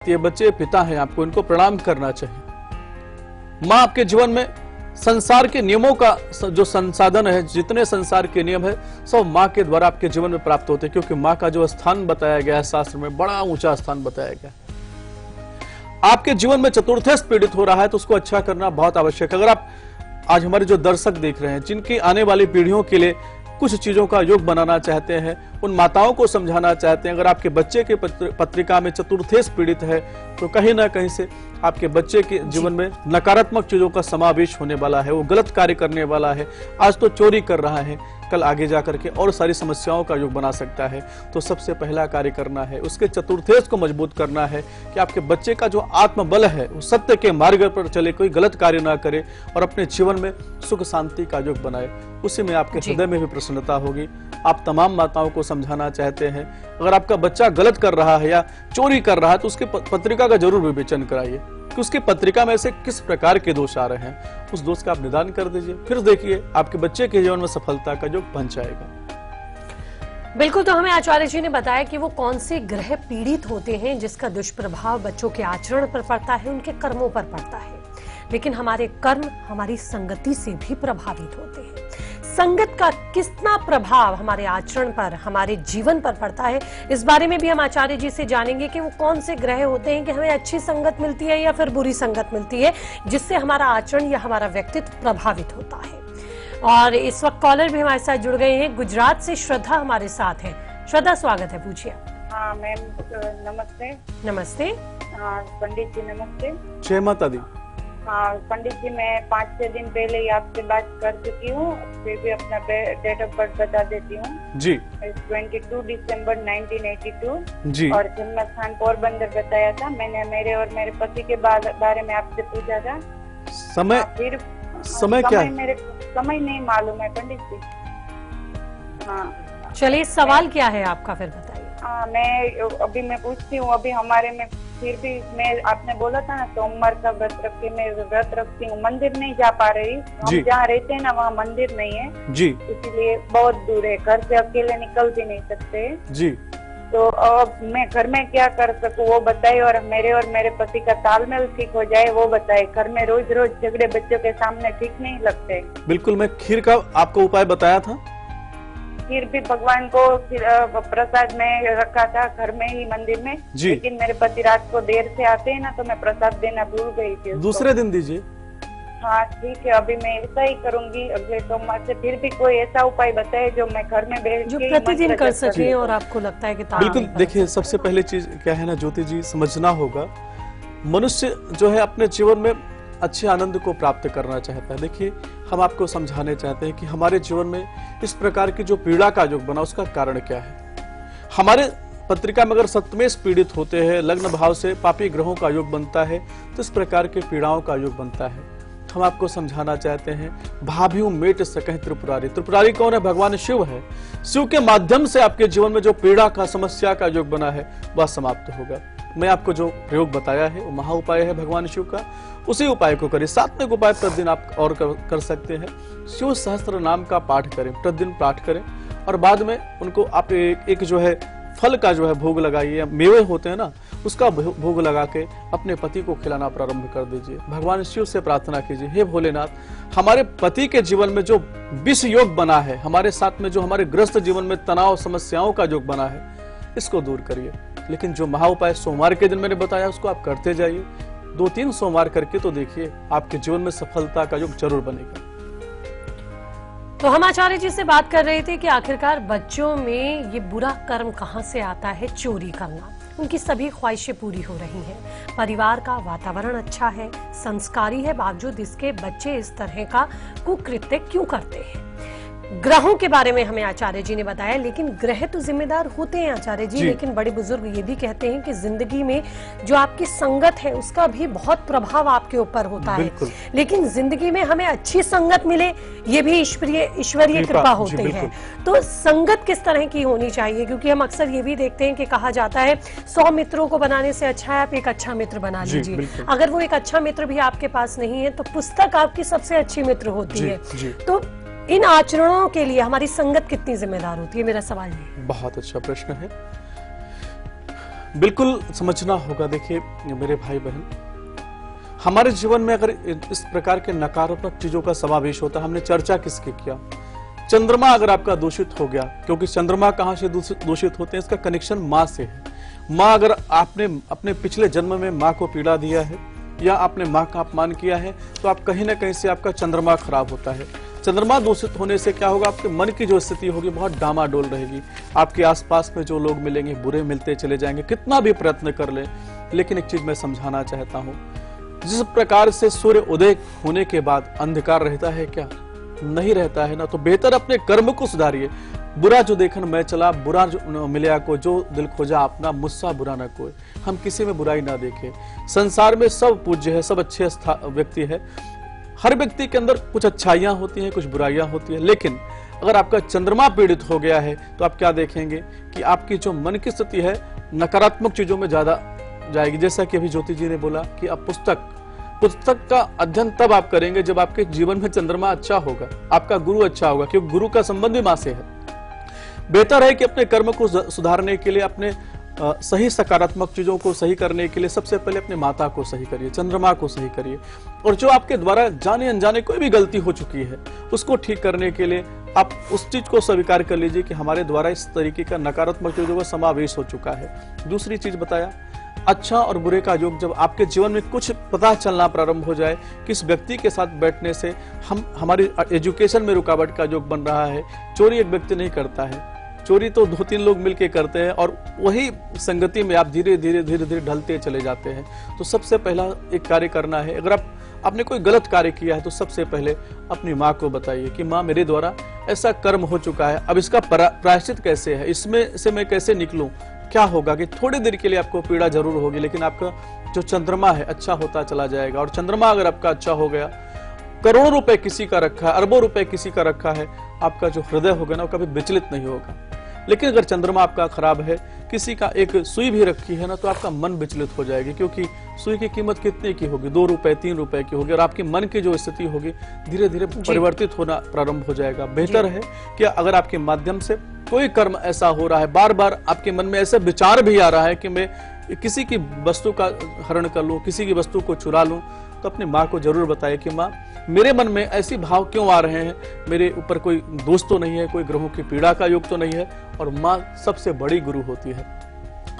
ये बच्चे पिता हैं, आपको इनको प्रणाम करना चाहिए। माँ आपके जीवन में संसार के नियमों का जो संसाधन है, जितने संसार के नियम है सब माँ के द्वारा आपके जीवन में प्राप्त होते हैं, क्योंकि माँ का जो स्थान बताया गया है शास्त्र में, बड़ा ऊंचा स्थान बताया गया है। आपके जीवन में चतुर्थेश पीड़ित हो रहा है तो उसको अच्छा करना बहुत आवश्यक है। अगर आप आज हमारे जो दर्शक देख रहे हैं, जिनकी आने वाली पीढ़ियों के लिए कुछ चीजों का योग बनाना चाहते हैं, उन माताओं को समझाना चाहते हैं, अगर आपके बच्चे के पत्रिका में चतुर्थेश पीड़ित है तो कहीं ना कहीं से आपके बच्चे के जीवन में नकारात्मक चीजों का समावेश होने वाला है, वो गलत कार्य करने वाला है। आज तो चोरी कर रहा है, कल आगे जाकर के और सारी समस्याओं का योग बना सकता है। तो सबसे पहला कार्य करना है, उसके चतुर्थेश को मजबूत करना है कि आपके बच्चे का जो आत्मबल है वो सत्य के मार्ग पर चले, कोई गलत कार्य ना करे और अपने जीवन में सुख शांति का योग बनाए। उसी में आपके हृदय में भी प्रसन्नता होगी। आप तमाम माताओं को समझाना चाहते हैं, अगर आपका बच्चा गलत कर रहा है या चोरी कर रहा है तो उसके पत्रिका का जरूर विवेचन कराइए कि उसकी पत्रिका में से किस प्रकार के दोष आ रहे हैं। उस दोष का आप निदान कर दीजिए, फिर देखिए आपके बच्चे के जीवन में सफलता का योग बन जाएगा। बिल्कुल। तो हमें आचार्य जी ने बताया कि वो कौन से ग्रह पीड़ित होते हैं जिसका दुष्प्रभाव बच्चों के आचरण पर पड़ता है, उनके कर्मों पर पड़ता है। लेकिन हमारे कर्म हमारी संगति से भी प्रभावित होते हैं। संगत का कितना प्रभाव हमारे आचरण पर, हमारे जीवन पर पड़ता है, इस बारे में भी हम आचार्य जी से जानेंगे कि वो कौन से ग्रह होते हैं कि हमें अच्छी संगत मिलती है या फिर बुरी संगत मिलती है, जिससे हमारा आचरण या हमारा व्यक्तित्व प्रभावित होता है। और इस वक्त कॉलर भी हमारे साथ जुड़ गए हैं। गुजरात से श्रद्धा हमारे साथ है। श्रद्धा, स्वागत है, पूछिए। हाँ मैम, नमस्ते। नमस्ते। पंडित जी नमस्ते। जय माता दी। हाँ पंडित जी, मैं 5-6 दिन पहले ही आपसे बात कर चुकी हूँ, फिर भी अपना डेट ऑफ बर्थ बता देती हूँ जी। 22 दिसंबर 1982 जी। और जन्म स्थान पोरबंदर बताया था। मैंने मेरे और मेरे पति के बारे में आपसे पूछा था। समय फिर समय क्या है? मेरे समय नहीं मालूम है पंडित जी। हाँ चलिए, सवाल क्या है आपका, फिर बताइए। मैं पूछती हूँ। अभी हमारे में फिर भी मैं, आपने बोला था ना सोमवार का व्रत रख के, मैं व्रत रखती हूँ। मंदिर नहीं जा पा रही, हम जहाँ रहते हैं ना वहाँ मंदिर नहीं है जी, इसीलिए बहुत दूर है, घर से अकेले निकल भी नहीं सकते जी। तो अब मैं घर में क्या कर सकूँ वो बताए, और मेरे पति का तालमेल ठीक हो जाए वो बताए। घर में रोज रोज झगड़े बच्चों के सामने ठीक नहीं लगते। बिल्कुल, मैं खीर का आपको उपाय बताया था। खीर भी भगवान को प्रसाद में रखा था घर में ही मंदिर में, लेकिन मेरे पति रात को देर से आते हैं ना तो मैं प्रसाद देना भूल गई थी। दूसरे दिन दीजिए। हाँ ठीक है, अभी मैं ऐसा ही करूंगी अगले सोमवार से। फिर भी कोई ऐसा उपाय बताए जो मैं घर में बैठ जो के प्रतिदिन कर सके और आपको लगता है कि बिल्कुल। देखिए, सबसे पहले चीज क्या है ना ज्योति जी, समझना होगा मनुष्य जो है अपने जीवन में अच्छे आनंद को प्राप्त करना चाहता है। देखिए, हम आपको समझाने चाहते हैं कि हमारे जीवन में इस प्रकार की जो पीड़ा का योग बना उसका कारण क्या है। हमारे पत्रिका में अगर सप्तमेश पीड़ित होते हैं, लग्न भाव से पापी ग्रहों का योग बनता है तो इस प्रकार के पीड़ाओं का योग बनता है। हम आपको समझाना चाहते हैं, भाभीऊ मेट सकह त्रिपुरारी। त्रिपुरारी कौन है? भगवान शिव है। शिव के माध्यम से आपके जीवन में जो पीड़ा का, समस्या का योग बना है वह समाप्त होगा। मैं आपको जो प्रयोग बताया है वो महा उपाय है भगवान शिव का, उसी उपाय को करें। सात्विक उपाय प्रतिदिन आप और कर सकते हैं। शिव सहस्त्र नाम का पाठ करें, प्रतिदिन पाठ करें और बाद में उनको आप एक जो है फल का जो है भोग लगाइए, मेवे होते हैं ना, उसका भोग लगा के अपने पति को खिलाना प्रारंभ कर दीजिए। भगवान शिव से प्रार्थना कीजिए, हे भोलेनाथ, हमारे पति के जीवन में जो विष योग बना है, हमारे साथ में जो हमारे ग्रस्त जीवन में तनाव समस्याओं का योग बना है, इसको दूर करिए। लेकिन जो महा उपाय सोमवार के दिन मैंने बताया उसको आप करते जाइए। 2-3 सोमवार करके तो देखिए आपके जीवन में सफलता का योग जरूर बनेगा। तो हम आचार्य जी से बात कर रहे थे कि आखिरकार बच्चों में ये बुरा कर्म कहां से आता है, चोरी करना। उनकी सभी ख्वाहिशें पूरी हो रही हैं, परिवार का वातावरण अच्छा है, संस्कारी है, बावजूद इसके बच्चे इस तरह का कुकृत्य क्यों करते हैं। ग्रहों के बारे में हमें आचार्य जी ने बताया, लेकिन ग्रह तो जिम्मेदार होते हैं आचार्य जी, लेकिन बड़े बुजुर्ग ये भी कहते हैं कि जिंदगी में जो आपकी संगत है उसका भी बहुत प्रभाव आपके ऊपर होता है। लेकिन जिंदगी में हमें अच्छी संगत मिले ये भी ईश्वरीय कृपा होती है। तो संगत किस तरह की होनी चाहिए, क्योंकि हम अक्सर ये भी देखते हैं कि कहा जाता है 100 मित्रों को बनाने से अच्छा है आप एक अच्छा मित्र बना लीजिए। अगर वो एक अच्छा मित्र भी आपके पास नहीं है तो पुस्तक आपकी सबसे अच्छी मित्र होती है। तो इन आचरणों के लिए हमारी संगत कितनी जिम्मेदार होती है, मेरा सवाल ये है। बहुत अच्छा प्रश्न है। बिल्कुल समझना होगा। देखिए मेरे भाई बहन, हमारे जीवन में अगर इस प्रकार के नकारात्मक चीजों का समावेश होता है, हमने चर्चा किसकी किया, चंद्रमा अगर आपका दूषित हो गया, क्योंकि चंद्रमा कहां से दूषित होते हैं, इसका कनेक्शन माँ से है। माँ, अगर आपने अपने पिछले जन्म में माँ को पीड़ा दिया है या आपने माँ का अपमान किया है, तो आप कहीं ना कहीं से आपका चंद्रमा खराब होता है। चंद्रमा दूषित होने से क्या होगा, आपके मन की जो स्थिति होगी बहुत डामाडोल रहेगी। आपके आसपास में जो लोग मिलेंगे बुरे मिलते चले जाएंगे, कितना भी प्रयत्न कर ले। लेकिन एक चीज मैं समझाना चाहता हूँ, जिस प्रकार से सूर्य उदय होने के बाद अंधकार रहता है, क्या नहीं रहता है ना, तो बेहतर अपने कर्म को सुधारिए। बुरा जो देखन मैं चला, बुरा जो मिलया को, जो दिल खोजा अपना, मुझसा बुरा ना कोई। हम किसी में बुराई ना देखें। संसार में सब पूज्य है, सब अच्छे व्यक्ति है। हर व्यक्ति के अंदर कुछ अच्छाइयां होती हैं, कुछ बुराइयां होती हैं। लेकिन अगर आपका चंद्रमा पीड़ित हो गया है, तो आप क्या देखेंगे कि आपकी जो मन की स्थिति है नकारात्मक चीजों में ज्यादा जाएगी। जैसा कि अभी ज्योति जी ने बोला कि आप पुस्तक का अध्ययन तब आप करेंगे जब आपके जीवन में चंद्रमा अच्छा होगा, आपका गुरु अच्छा होगा, क्योंकि गुरु का संबंध भी मां से है। बेहतर है कि अपने कर्म को सुधारने के लिए, अपने सही सकारात्मक चीजों को सही करने के लिए सबसे पहले अपने माता को सही करिए, चंद्रमा को सही करिए। और जो आपके द्वारा जाने अनजाने कोई भी गलती हो चुकी है, उसको ठीक करने के लिए आप उस चीज को स्वीकार कर लीजिए कि हमारे द्वारा इस तरीके का नकारात्मक चीजों का समावेश हो चुका है। दूसरी चीज बताया, अच्छा और बुरे का योग जब आपके जीवन में कुछ पता चलना प्रारंभ हो जाए, किस व्यक्ति के साथ बैठने से हमारी एजुकेशन में रुकावट का योग बन रहा है। चोरी एक व्यक्ति नहीं करता है, चोरी तो 2-3 लोग मिलके करते हैं, और वही संगति में आप धीरे धीरे ढलते चले जाते हैं। तो सबसे पहला एक कार्य करना है, अगर आपने कोई गलत कार्य किया है तो सबसे पहले अपनी माँ को बताइए कि माँ, मेरे द्वारा ऐसा कर्म हो चुका है, अब इसका प्रायश्चित कैसे है, इसमें से मैं कैसे निकलूं। क्या होगा कि थोड़ी देर के लिए आपको पीड़ा जरूर होगी, लेकिन आपका जो चंद्रमा है अच्छा होता चला जाएगा। और चंद्रमा अगर आपका अच्छा हो गया, करोड़ों रुपए किसी का रखा है, अरबों रुपए किसी का रखा है, आपका जो हृदय होगा ना वो कभी विचलित नहीं होगा। लेकिन अगर चंद्रमा आपका खराब है, किसी का एक सुई भी रखी है ना, तो आपका मन विचलित हो जाएगी, क्योंकि सुई की कीमत कितने की होगी, 2 रुपए 3 रुपए की होगी, और आपके मन की जो स्थिति होगी धीरे धीरे परिवर्तित होना प्रारंभ हो जाएगा। बेहतर है कि अगर आपके माध्यम से कोई कर्म ऐसा हो रहा है, बार बार आपके मन में ऐसा विचार भी आ रहा है कि मैं किसी की वस्तु का हरण कर लूं, किसी की वस्तु को चुरा लूं, तो अपनी माँ को जरूर बताएं कि माँ, मेरे मन में ऐसी भाव क्यों आ रहे हैं, मेरे ऊपर कोई दोष तो नहीं है, कोई ग्रहों की पीड़ा का योग तो नहीं है। और माँ सबसे बड़ी गुरु होती है।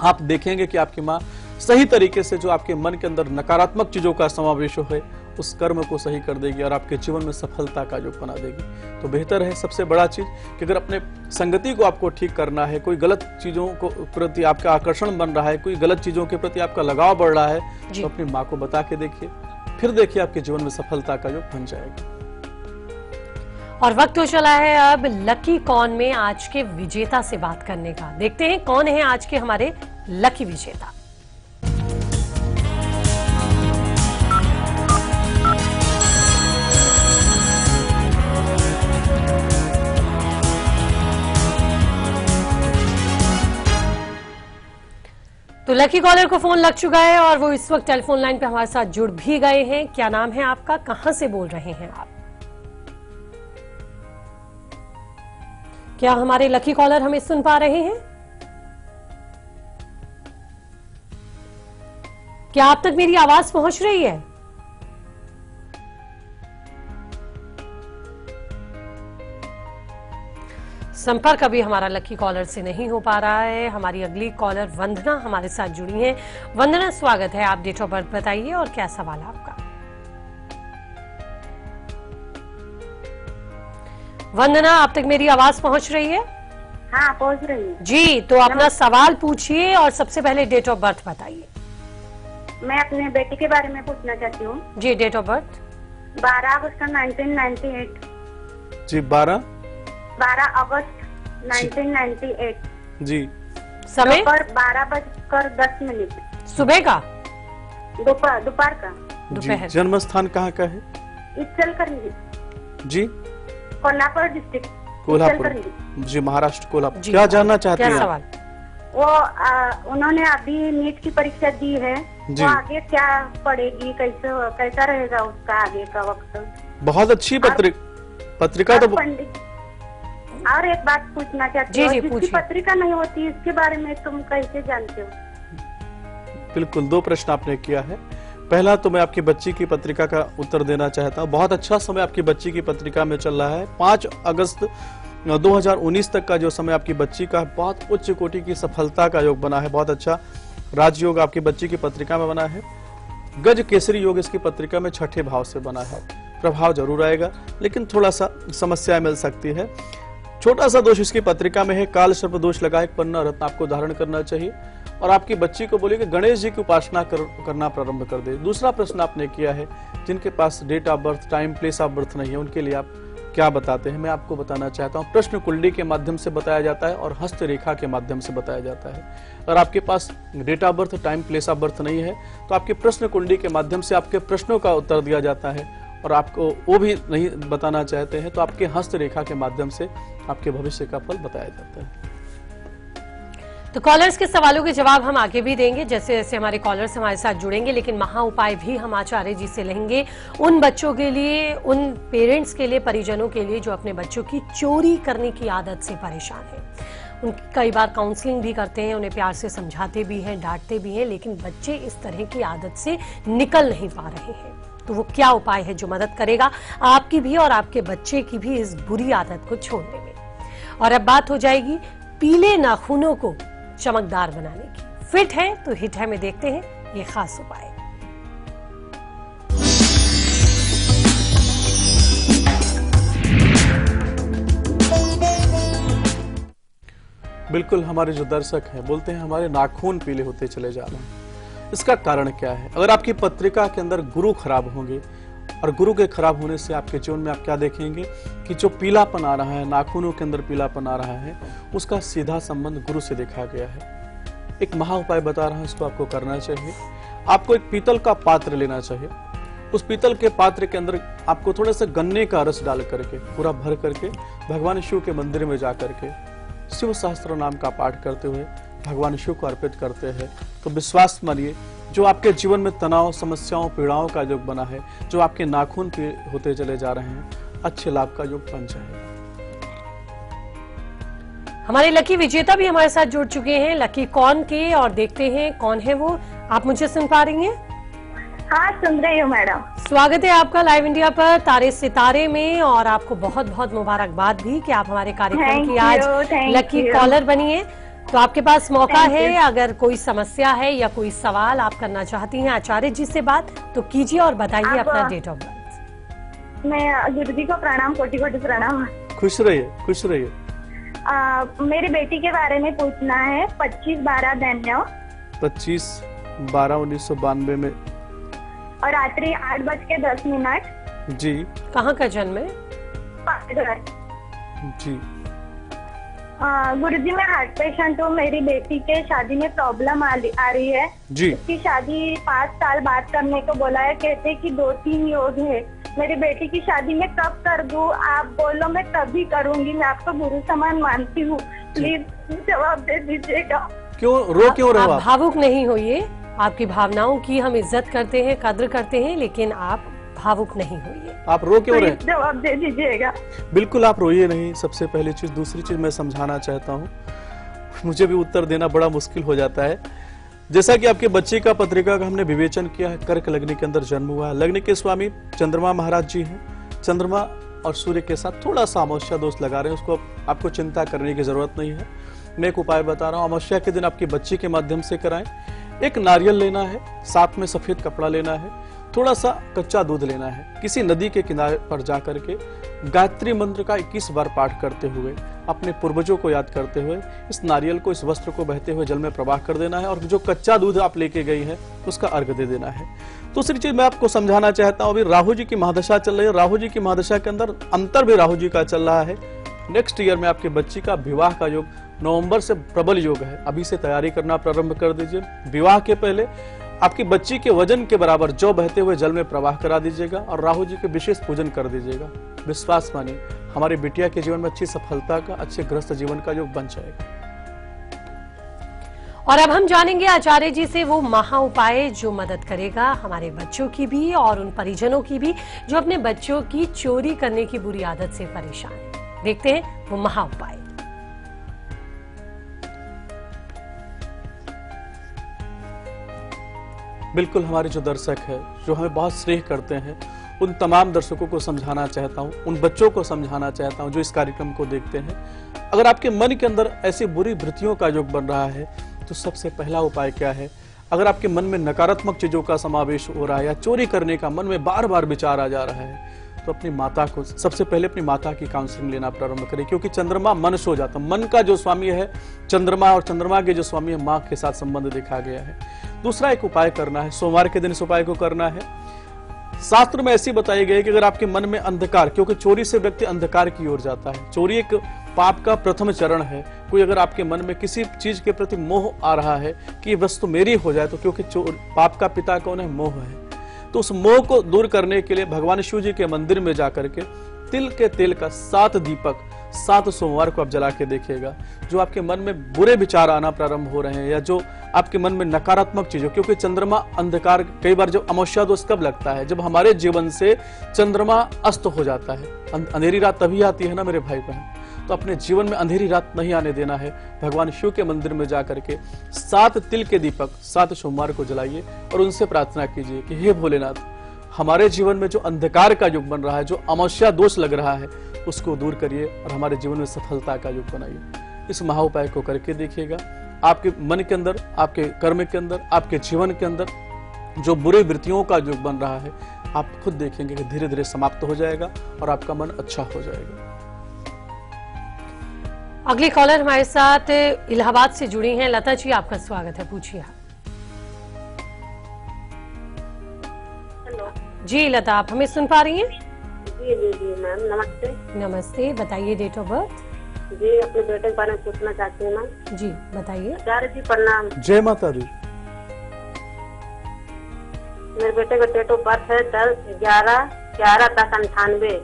आप देखेंगे कि आपकी माँ सही तरीके से जो आपके मन के अंदर नकारात्मक चीजों का समावेश है, उस कर्म को सही कर देगी और आपके जीवन में सफलता का योग बना देगी। तो बेहतर है, सबसे बड़ा चीज कि अगर अपने संगति को आपको ठीक करना है, कोई गलत चीजों को प्रति आपका आकर्षण बन रहा है, कोई गलत चीजों के प्रति आपका लगाव बढ़ रहा है, तो अपनी माँ को बता के देखिए, फिर देखिए आपके जीवन में सफलता का योग बन जाएगा। और वक्त हो चला है अब लकी कॉन में आज के विजेता से बात करने का। देखते हैं कौन है आज के हमारे लकी विजेता। तो लकी कॉलर को फोन लग चुका है और वो इस वक्त टेलीफोन लाइन पे हमारे साथ जुड़ भी गए हैं। क्या नाम है आपका, कहां से बोल रहे हैं आप? क्या हमारे लकी कॉलर हमें सुन पा रहे हैं? क्या आप तक मेरी आवाज पहुंच रही है? संपर्क अभी हमारा लकी कॉलर से नहीं हो पा रहा है। हमारी अगली कॉलर वंदना हमारे साथ जुड़ी हैं। वंदना, स्वागत है। आप डेट ऑफ बर्थ बताइए और क्या सवाल है आपका? वंदना, आप तक मेरी आवाज पहुंच रही है? हाँ, पहुंच रही है जी। तो अपना सवाल पूछिए और सबसे पहले डेट ऑफ बर्थ बताइए। मैं अपने बेटी के बारे में पूछना चाहती हूँ जी। डेट ऑफ बर्थ 12 अगस्त 1998 जी। 12 अगस्त 1998 जी। समय 12:10। सुबह का, दोपहर का। दोपहर। जन्म स्थान कहाँ का है? इचलकरंजी जी। कोल्हापुर डिस्ट्रिक्ट, कोल्हापुर जी, महाराष्ट्र, कोल्हापुर। क्या जानना चाहते हैं? सवाल? वो उन्होंने अभी नीट की परीक्षा दी है, जी। वो आगे क्या पढ़ेगी, कैसा रहेगा उसका आगे का वक्त? बहुत अच्छी पत्रिका तो पंडित, और एक बात पूछना चाहती हूँ, जिसकी पत्रिका नहीं होती इसके बारे में तुम कैसे जानते हो? बिल्कुल, 2 प्रश्न आपने किया है। पहला तो मैं आपकी बच्ची की पत्रिका का उत्तर देना चाहता हूँ। बहुत अच्छा समय आपकी बच्ची की पत्रिका में चल रहा है। 5 अगस्त 2019 तक का जो समय आपकी बच्ची का बहुत उच्च कोटि की सफलता का योग बना है। बहुत अच्छा राजयोग आपकी बच्ची की पत्रिका में बना है। गज केसरी योग इसकी पत्रिका में 6ठे भाव से बना है। प्रभाव जरूर आएगा, लेकिन थोड़ा सा समस्याएं मिल सकती है। छोटा सा दोष इसकी पत्रिका में है, काल सर्प दोष लगा, एक पन्ना रत्न आपको धारण करना चाहिए। और आपकी बच्ची को बोलिए कि गणेश जी की उपासना करना प्रारंभ कर दे। दूसरा प्रश्न आपने किया है, जिनके पास date of birth, time, place of birth नहीं है, उनके लिए आप क्या बताते हैं? मैं आपको बताना चाहता हूँ, प्रश्न कुंडली के माध्यम से बताया जाता है और हस्तरेखा के माध्यम से बताया जाता है। अगर आपके पास date of birth, time, place of birth नहीं है, तो आपके प्रश्न कुंडली के माध्यम से आपके प्रश्नों का उत्तर दिया जाता है। और आपको वो भी नहीं बताना चाहते हैं, तो आपके हस्तरेखा के माध्यम से आपके भविष्य का फल बताया जाता है। तो कॉलर्स के सवालों के जवाब हम आगे भी देंगे, जैसे जैसे हमारे कॉलर्स हमारे साथ जुड़ेंगे, लेकिन महा उपाय भी हम आचार्य जी से लेंगे उन बच्चों के लिए, उन पेरेंट्स के लिए, परिजनों के लिए जो अपने बच्चों की चोरी करने की आदत से परेशान हैं। उनकी कई बार काउंसलिंग भी करते हैं, उन्हें प्यार से समझाते भी हैं, डांटते भी हैं, लेकिन बच्चे इस तरह की आदत से निकल नहीं पा रहे हैं। तो वो क्या उपाय है जो मदद करेगा आपकी भी और आपके बच्चे की भी इस बुरी आदत को छोड़ने में। और अब बात हो जाएगी पीले नाखूनों को चमकदार बनाने की। फिट है तो हिट है में देखते हैं ये खास उपाय। बिल्कुल, हमारे जो दर्शक हैं बोलते हैं हमारे नाखून पीले होते चले जा रहे हैं। इसका कारण क्या है? अगर आपकी पत्रिका के अंदर गुरु खराब होंगे, और गुरु के खराब होने से आपके जीवन में आप क्या देखेंगे कि जो पीलापन आ रहा है, नाखूनों के अंदर पीलापन आ रहा है, उसका सीधा संबंध गुरु से देखा गया है। एक महा उपाय बता रहा हूं, इसको आपको करना चाहिए। आपको एक पीतल का पात्र लेना चाहिए। उस पीतल के पात्र के अंदर आपको थोड़ा सा गन्ने का रस डाल करके, पूरा भर करके, भगवान शिव के मंदिर में जा करके शिव सहस्त्र नाम का पाठ करते हुए भगवान शिव को अर्पित करते हैं, तो विश्वास मानिए जो आपके जीवन में तनाव, समस्याओं, पीड़ाओं का योग बना है, जो आपके नाखून पे होते चले जा रहे हैं, अच्छे लाभ का योग बन जाएगा। हमारे लकी विजेता भी हमारे साथ जुड़ चुके हैं, लकी कौन के, और देखते हैं कौन है वो। आप मुझे सुन पा रही हैं? हाँ, सुन रही हूँ मैडम। स्वागत है आपका लाइव इंडिया पर तारे सितारे में, और आपको बहुत बहुत मुबारकबाद भी कि आप हमारे कार्यक्रम की आज लकी कॉलर बनी है। तो आपके पास मौका है, अगर कोई समस्या है या कोई सवाल आप करना चाहती हैं आचार्य जी से बात, तो कीजिए और बताइए अपना डेट ऑफ बर्थ। मैं गुरु जी को प्रणाम, कोटि कोटि प्रणाम। खुश रहिए, खुश रहिए। मेरी बेटी के बारे में पूछना है। 25/12 25/12/1992 में और रात्रि 8:10 जी। कहाँ का जन्म है? जी। गुरुजी, मैं हार्ट पेशेंट हूँ। मेरी बेटी के शादी में प्रॉब्लम आ रही है जी। उसकी शादी 5 साल बाद करने को बोला है। कहते कि 2-3 योग है। मेरी बेटी की शादी में कब कर दूं? आप बोलो, मैं तभी करूंगी। मैं आपको गुरु समान मानती हूँ, प्लीज जवाब दे दीजिएगा। क्यों रो क्यों रहे हो आप? भावुक नहीं होइए, आपकी भावनाओं की हम इज्जत करते हैं, कद्र करते हैं, लेकिन आप भावुक नहीं होइए। आप रो क्यों रहे? जवाब दे दीजिएगा। बिल्कुल आप रोइए नहीं, सबसे पहली चीज। दूसरी चीज मैं समझाना चाहता हूँ, मुझे भी उत्तर देना बड़ा मुश्किल हो जाता है। जैसा कि आपके बच्चे का पत्रिका का हमने विवेचन किया है, कर्क लग्न के अंदर जन्म हुआ है। लग्न के स्वामी चंद्रमा महाराज जी हैं। चंद्रमा और सूर्य के साथ थोड़ा सा अमावस्या दोष लगा रहे हैं, उसको आपको चिंता करने की जरूरत नहीं है। मैं एक उपाय बता रहा हूँ, अमावस्या के दिन आपकी बच्ची के माध्यम से कराएं। एक नारियल लेना है, साथ में सफेद कपड़ा लेना है, थोड़ा सा कच्चा दूध लेना है। किसी नदी के किनारे पर जाकर के गायत्री मंत्र का 21 बार पाठ करते हुए, अपने पूर्वजों को याद करते हुए, इस नारियल को, इस वस्त्र को बहते हुए जल में प्रवाह कर देना है, और जो कच्चा दूध आप लेके गई है उसका अर्घ दे देना है। दूसरी चीज मैं आपको समझाना चाहता हूँ, अभी राहु जी की महादशा चल रही है। राहु जी की महादशा के अंदर अंतर भी राहु जी का चल रहा है। नेक्स्ट ईयर में आपकी बच्ची का विवाह का योग नवंबर से प्रबल योग है। अभी से तैयारी करना प्रारंभ कर दीजिए। विवाह के पहले आपकी बच्ची के वजन के बराबर जौ बहते हुए जल में प्रवाह करा दीजिएगा, और राहु जी के विशेष पूजन कर दीजिएगा। विश्वास मानिए, हमारी बिटिया के जीवन में अच्छी सफलता का, अच्छे गृहस्थ जीवन का योग बन जाएगा। और अब हम जानेंगे आचार्य जी से वो महा उपाय जो मदद करेगा हमारे बच्चों की भी और उन परिजनों की भी जो अपने बच्चों की चोरी करने की बुरी आदत से परेशान है। देखते हैं वो महा उपाय। बिल्कुल हमारे जो दर्शक है, जो हमें बहुत स्नेह करते हैं, उन तमाम दर्शकों को समझाना चाहता हूँ, उन बच्चों को समझाना चाहता हूँ जो इस कार्यक्रम को देखते हैं। अगर आपके मन के अंदर ऐसी बुरी वृत्तियों का योग बन रहा है तो सबसे पहला उपाय क्या है? अगर आपके मन में नकारात्मक चीजों का समावेश हो रहा है या चोरी करने का मन में बार बार विचार आ जा रहा है, तो अपनी माता को सबसे पहले अपनी माता की काउंसलिंग लेना प्रारंभ करें, क्योंकि चंद्रमा मन सो जाता है। मन का जो स्वामी है चंद्रमा, और चंद्रमा के जो स्वामी है माँ के साथ संबंध देखा गया है। दूसरा एक उपाय करना है, सोमवार के दिन इस उपाय को करना है। शास्त्र में ऐसी बताई गई कि अगर आपके मन में अंधकार, क्योंकि चोरी से व्यक्ति अंधकार की ओर जाता है, चोरी एक पाप का प्रथम चरण है। कोई अगर आपके मन में किसी चीज के प्रति मोह आ रहा है कि ये वस्तु मेरी हो जाए, तो क्योंकि पाप का पिता कौन है? मोह है। तो उस मोह को दूर करने के लिए भगवान शिव जी के मंदिर में जाकर के तिल के तेल का 7 दीपक 7 सोमवार को आप जला के देखिएगा। जो आपके मन में बुरे विचार आना प्रारंभ हो रहे हैं या जो आपके मन में नकारात्मक चीजों, क्योंकि चंद्रमा अंधकार, कई बार जब अमावस्या दोष कब लगता है? जब हमारे जीवन से चंद्रमा अस्त हो जाता है। अंधेरी रात तभी आती है ना मेरे भाई बहन। तो अपने जीवन में अंधेरी रात नहीं आने देना है। भगवान शिव के मंदिर में जाकर के 7 तिल के दीपक 7 सोमवार को जलाइए और उनसे प्रार्थना कीजिए कि हे भोलेनाथ, हमारे जीवन में जो अंधकार का युग बन रहा है, जो अमावस्या दोष लग रहा है, उसको दूर करिए और हमारे जीवन में सफलता का युग बनाइए। इस महाउपाय को करके देखिएगा, आपके मन के अंदर, आपके कर्म के अंदर, आपके जीवन के अंदर जो बुरी वृत्तियों का युग बन रहा है, आप खुद देखेंगे कि धीरे धीरे समाप्त हो जाएगा और आपका मन अच्छा हो जाएगा। अगली कॉलर हमारे साथ इलाहाबाद से जुड़ी हैं। लता जी, आपका स्वागत है, पूछिए। हेलो जी लता, आप हमें सुन पा रही हैं? जी जी जी मैम, नमस्ते। नमस्ते, बताइए डेट ऑफ बर्थ। जी, अपने बेटे के बारे में पूछना चाहती हूँ मैम। जी बताइए। आचार्य जी प्रणाम। जय माता दी। मेरे बेटे का डेट ऑफ बर्थ है 10/11/1098।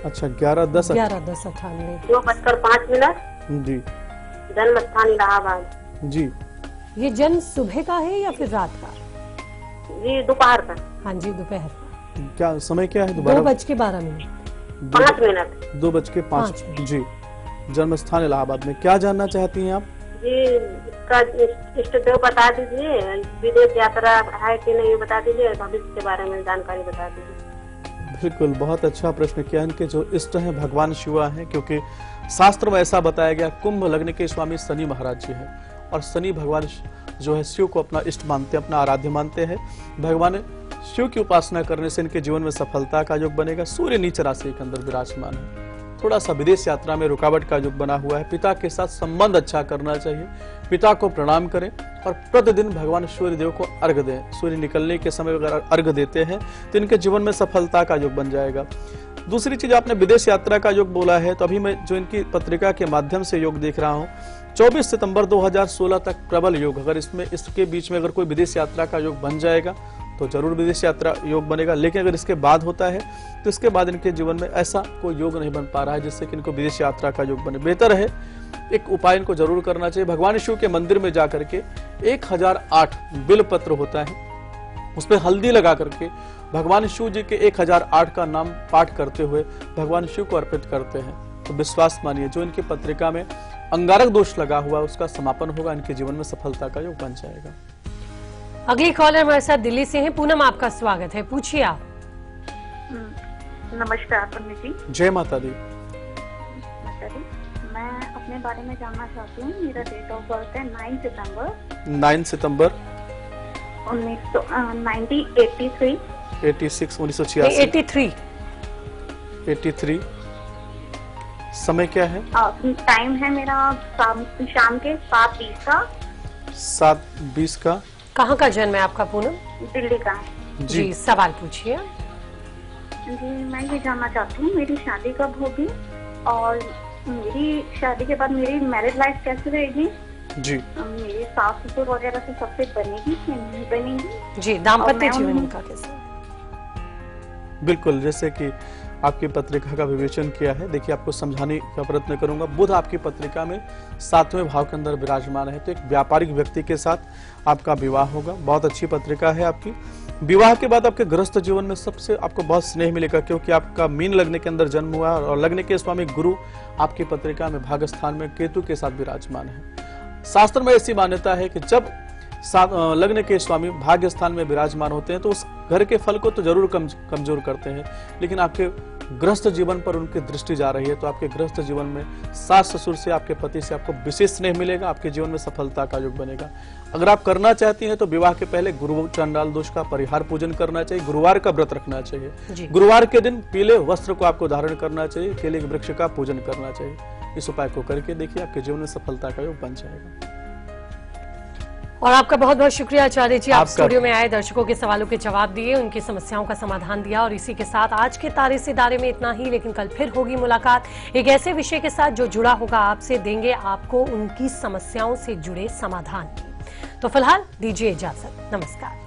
अच्छा, 11/10 11/10/98। 2:05 जी। जन्म स्थान इलाहाबाद। जी। ये जन्म सुबह का है या फिर रात का? जी दोपहर का। हाँ जी, दोपहर का। क्या समय क्या है दोबारा? 2:12। 5 मिनट। 2:05। जी। जन्म स्थान इलाहाबाद में। क्या जानना चाहती हैं आप? जी, इसका इष्ट देव बता दीजिए, विदेश यात्रा है कि नहीं बता दीजिए, भविष्य के बारे में जानकारी बता दीजिए। बिल्कुल, बहुत अच्छा प्रश्न किया। इनके जो इष्ट हैं भगवान शिवा हैं, क्योंकि शास्त्र में ऐसा बताया गया, कुंभ लग्न के स्वामी शनि महाराज जी हैं और शनि भगवान जो है शिव को अपना इष्ट मानते हैं, अपना आराध्य मानते हैं। भगवान शिव की उपासना करने से इनके जीवन में सफलता का योग बनेगा। सूर्य नीच राशि के अंदर विराजमान है। थोड़ा सा विदेश यात्रा में रुकावट का योग बना हुआ है। पिता के साथ संबंध अच्छा करना चाहिए। पिता को प्रणाम करें और प्रतिदिन भगवान सूर्य देव को अर्घ दें। सूर्य निकलने के समय अगर अर्घ देते हैं तो इनके जीवन में सफलता का योग बन जाएगा। दूसरी चीज, आपने विदेश यात्रा का योग बोला है, तो अभी मैं जो इनकी पत्रिका के माध्यम से योग देख रहा हूँ, 24 सितंबर 2016 तक प्रबल योग। अगर इसके बीच में अगर कोई विदेश यात्रा का योग बन जाएगा तो जरूर विदेश यात्रा योग बनेगा। लेकिन अगर इसके बाद होता है तो इसके बाद इनके जीवन में ऐसा कोई योग नहीं बन पा रहा है जिससे कि इनको विदेश यात्रा का योग बने। बेहतर है, एक उपाय इनको जरूर करना चाहिए। भगवान शिव के मंदिर में जाकर के 1008 बिल पत्र होता है, उस पर हल्दी लगा करके भगवान शिव जी के 1008 का नाम पाठ करते हुए भगवान शिव को अर्पित करते हैं। तो विश्वास मानिए, जो इनकी पत्रिका में अंगारक दोष लगा हुआ उसका समापन होगा, इनके जीवन में सफलता का योग बन जाएगा। अगली कॉलर हमारे साथ दिल्ली से हैं। पूनम, आपका स्वागत है, पूछिए आप। नमस्कार पंडित जी। जय माता दी। माता दी, मैं अपने बारे में जानना चाहती हूँ। मेरा डेट ऑफ बर्थ है 9 सितंबर 1983 1983। 83। समय क्या है? टाइम है मेरा शाम के 7:20 का। 7:20 का। कहाँ का जन्म है आपका पूनम? दिल्ली का। जी, सवाल पूछिए। जी, मैं ये जानना चाहती हूँ मेरी शादी कब होगी और मेरी शादी के बाद मेरी मैरिज लाइफ कैसे रहेगी? जी। मेरी सास ससुर वगैरह से सबसे बनेगी कि नहीं बनेगी? जी, दाम्पत्य जीवन का कैसे? बिल्कुल, जैसे कि आपकी पत्रिका का विवेचन किया है, देखिए आपको समझाने का प्रयत्न करूंगा। बुध आपकी पत्रिका में 7वें भाव के अंदर विराजमान है, तो एक व्यापारिक व्यक्ति के साथ आपका विवाह होगा। बहुत अच्छी पत्रिका है आपकी। विवाह के बाद आपके गृहस्थ जीवन में सबसे आपको बहुत स्नेह मिलेगा, क्योंकि आपका मीन लग्न के अंदर जन्म हुआ और लग्न के स्वामी गुरु आपकी पत्रिका में भाग्य स्थान में केतु के साथ विराजमान है। शास्त्र में ऐसी मान्यता है कि जब लग्न के स्वामी भाग्य स्थान में विराजमान होते हैं तो उस घर के फल को तो जरूर कमजोर करते हैं, लेकिन आपके गृहस्थ जीवन पर उनकी दृष्टि जा रही है तो आपके गृहस्थ जीवन में सास ससुर से, आपके पति से आपको विशेष स्नेह मिलेगा, आपके जीवन में सफलता का योग बनेगा। अगर आप करना चाहती हैं तो विवाह के पहले गुरु चंडाल दोष का परिहार पूजन करना चाहिए, गुरुवार का व्रत रखना चाहिए। गुरुवार के दिन पीले वस्त्र को आपको धारण करना चाहिए, केले के वृक्ष का पूजन करना चाहिए। इस उपाय को करके देखिए, आपके जीवन में सफलता का योग बन जाएगा। और आपका बहुत बहुत शुक्रिया आचार्य जी, आप स्टूडियो में आए, दर्शकों के सवालों के जवाब दिए, उनकी समस्याओं का समाधान दिया। और इसी के साथ आज के तारे सितारे में इतना ही, लेकिन कल फिर होगी मुलाकात एक ऐसे विषय के साथ जो जुड़ा होगा आपसे, देंगे आपको उनकी समस्याओं से जुड़े समाधान की। तो फिलहाल दीजिए इजाजत, नमस्कार।